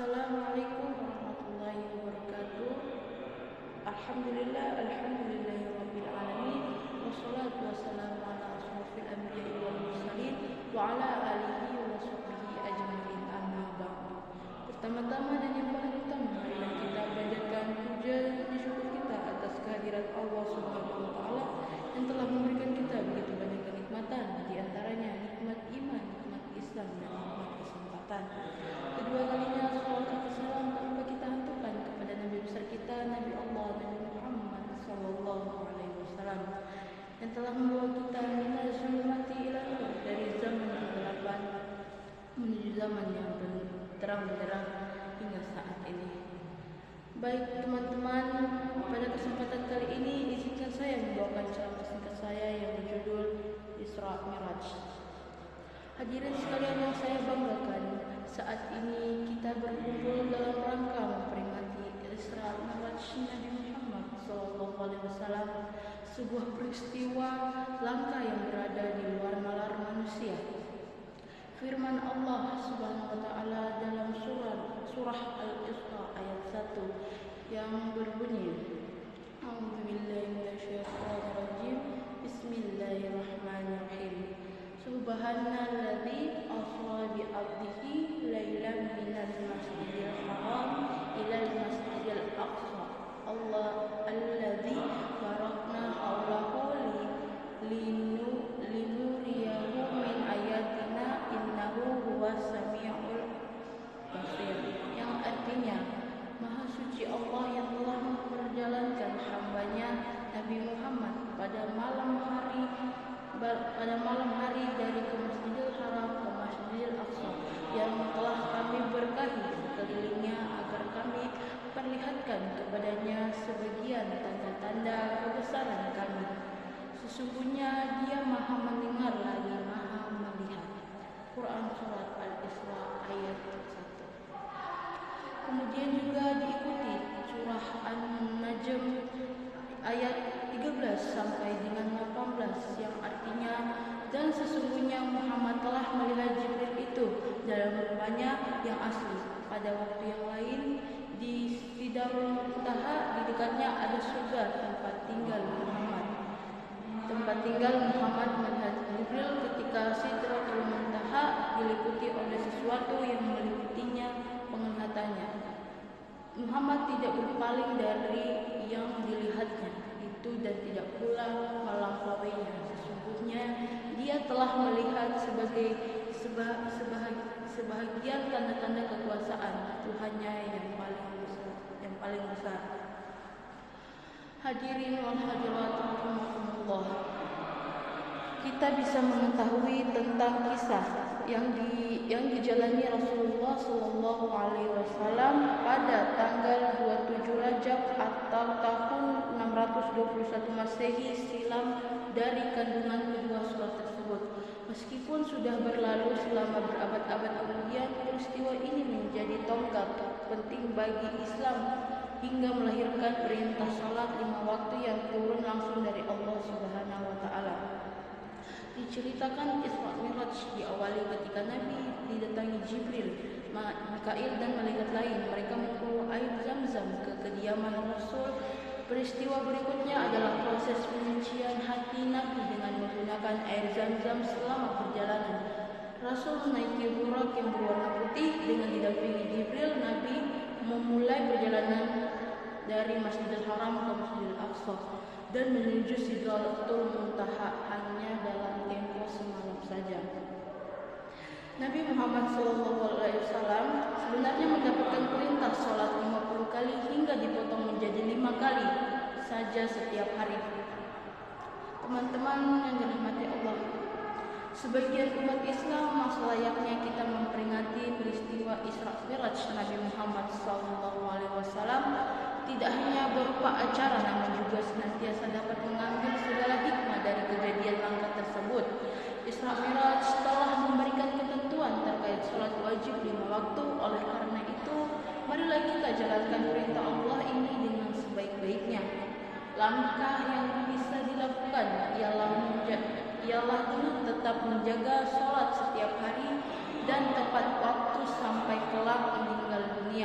Assalamualaikum warahmatullahi wabarakatuh. Alhamdulillahirabbil alamin. Wassalatu wassalamu ala asyrofil anbiya'i wal mursalin wa ala alihi wa sahbihi ajmain, amma ba'du. Pertama-tama dan yang paling utama, marilah kita panjatkan puja dan syukur kita atas kehadirat Allah Subhanahu wa taala yang telah memberikan kita begitu banyak kenikmatan, di antaranya nikmat iman, nikmat Islam, dan nikmat kesempatan. Kedua kalinya salawat dan salam tak lupa kita hanturkan kepada Nabi besar kita, Nabi Allah, Nabi Muhammad sallallahu alaihi wasallam, yang telah membawa kita minal zulumati ila nur, dari zaman kegelapan menuju zaman yang terang benderang hingga saat ini. Baik teman-teman, pada kesempatan kali ini izinkan saya membawakan ceramah singkat saya yang berjudul Isra Miraj. Hadirin sekalian yang saya banggakan, saat ini kita berkumpul dalam rangka memperingati Isra Miraj Nabi Muhammad SAW, sebuah peristiwa langka yang berada di luar nalar manusia. Firman Allah Subhanahu wa taala dalam surah Al-Isra ayat 1 yang berbunyi, A'udzubillahi minasyaitonirrajim, Bismillahirrahmanirrahim. Subhanalladzi asra bi 'abdihi lailan minal masjidil haram ilal masjidil aqsa alladzi barakna hawlahu linuriyahu min ayatina innahu huwas samiul basir, yang artinya Maha suci Allah yang telah memperjalankan hambanya Nabi Muhammad pada malam hari dari ke Masjidil Haram ke Masjidil Aqsa, yang telah kami berkahi sekelilingnya agar kami perlihatkan kepadanya sebagian tanda-tanda kebesaran kami. Sesungguhnya Dia Maha mendengar lagi Maha melihat. Quran Surat Al-Isra ayat 1. Kemudian juga diikuti surah An-Najm ayat 13 sampai dengan 18 yang artinya, dan sesungguhnya Muhammad telah melihat Jibril itu dalam rupanya yang asli pada waktu yang lain di Sidratul Muntaha. Di dekatnya ada surga tempat tinggal Muhammad melihat Jibril ketika Sidratul Muntaha diliputi oleh sesuatu yang meliputinya penglihatannya. Muhammad tidak berpaling dari yang dilihatnya itu dan tidak pula melampauinya. Sesungguhnya Dia telah melihat sebahagian tanda-tanda kekuasaan Tuhannya yang paling besar. Hadirin wal hadirat rahimakumullah, kita bisa mengetahui tentang kisah yang dijalani Rasulullah Sallallahu Alaihi Wasallam pada tanggal 27 Rajab atau tahun 621 Masehi silam dari kandungan kedua surat tersebut. Meskipun sudah berlalu selama berabad-abad kemudian, peristiwa ini menjadi tonggak penting bagi Islam hingga melahirkan perintah salat 5 waktu yang turun langsung dari Allah Subhanahu wa taala. Diceritakan Isra Miraj diawali ketika Nabi didatangi Jibril, Mikail dan malaikat lain. Mereka membawa air Zam-Zam ke kediaman Rasul. Peristiwa berikutnya adalah proses penyucian hati Nabi dengan menggunakan air Zam-Zam selama perjalanan. Rasul menaiki burak yang berwarna putih dengan didampingi Jibril. Nabi memulai perjalanan dari Masjidil Haram ke Masjidil Aqsa dan menuju Sidratul Muntaha hanya dalam tempo semalam saja. Nabi Muhammad SAW sebenarnya mendapatkan perintah salat 50 kali hingga dipotong menjadi 5 kali saja setiap hari. Teman-teman yang dirahmati Allah, sebagian umat Islam selayaknya kita memperingati peristiwa Isra Miraj Nabi Muhammad SAW tidak hanya berupa acara, namun juga senantiasa dapat mengambil segala hikmah dari kejadian langka tersebut. Isra Miraj telah memberikan ketentuan terkait sholat wajib 5 waktu. Oleh karena itu, marilah kita jalankan perintah Allah ini dengan sebaik-baiknya. Langkah yang bisa dilakukan ialah dengan tetap menjaga sholat setiap hari dan tepat waktu sampai kelak meninggal dunia.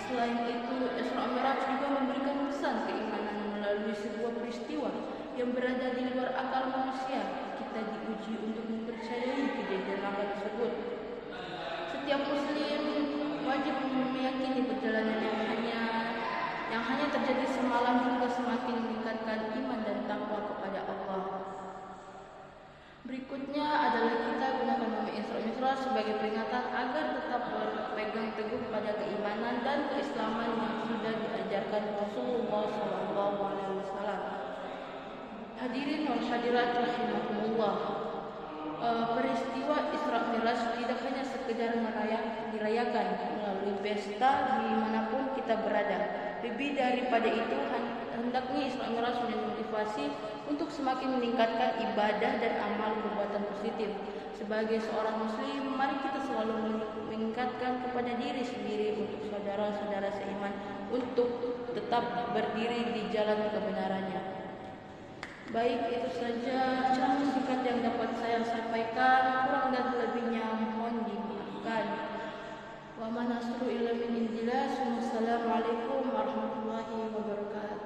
Selain itu, Isra Mi'raj juga memberikan pesan keimanan melalui sebuah peristiwa yang berada di luar akal manusia. Kita diuji untuk mempercayai kejadian langka tersebut. Setiap muslim wajib meyakini perjalanan yang hanya terjadi semalam hingga semakin meningkatkan iman dan takwa kepada Allah. Berikutnya adalah kita gunakan momen Isra Mi'raj sebagai peringatan agar tetap berpegang teguh pada keimanan dan keislaman yang sudah diajarkan Rasulullah SAW. Hadirin wal hadirat rahimakumullah. Peristiwa Isra Mi'raj tidak hanya sekedar dirayakan melalui pesta dimanapun kita berada. Lebih daripada itu, hendaknya Isra Mi'raj menjadi motivasi untuk semakin meningkatkan ibadah dan amal perbuatan positif. Sebagai seorang muslim, mari kita selalu meningkatkan kepada diri sendiri untuk saudara-saudara seiman untuk tetap berdiri di jalan kebenarannya. Baik, itu saja ceramah singkat yang dapat saya sampaikan. Kurang dan lebihnya mohon dimaafkan. Wa ma nasru illa min indillah. Wassalamualaikum warahmatullahi wabarakatuh.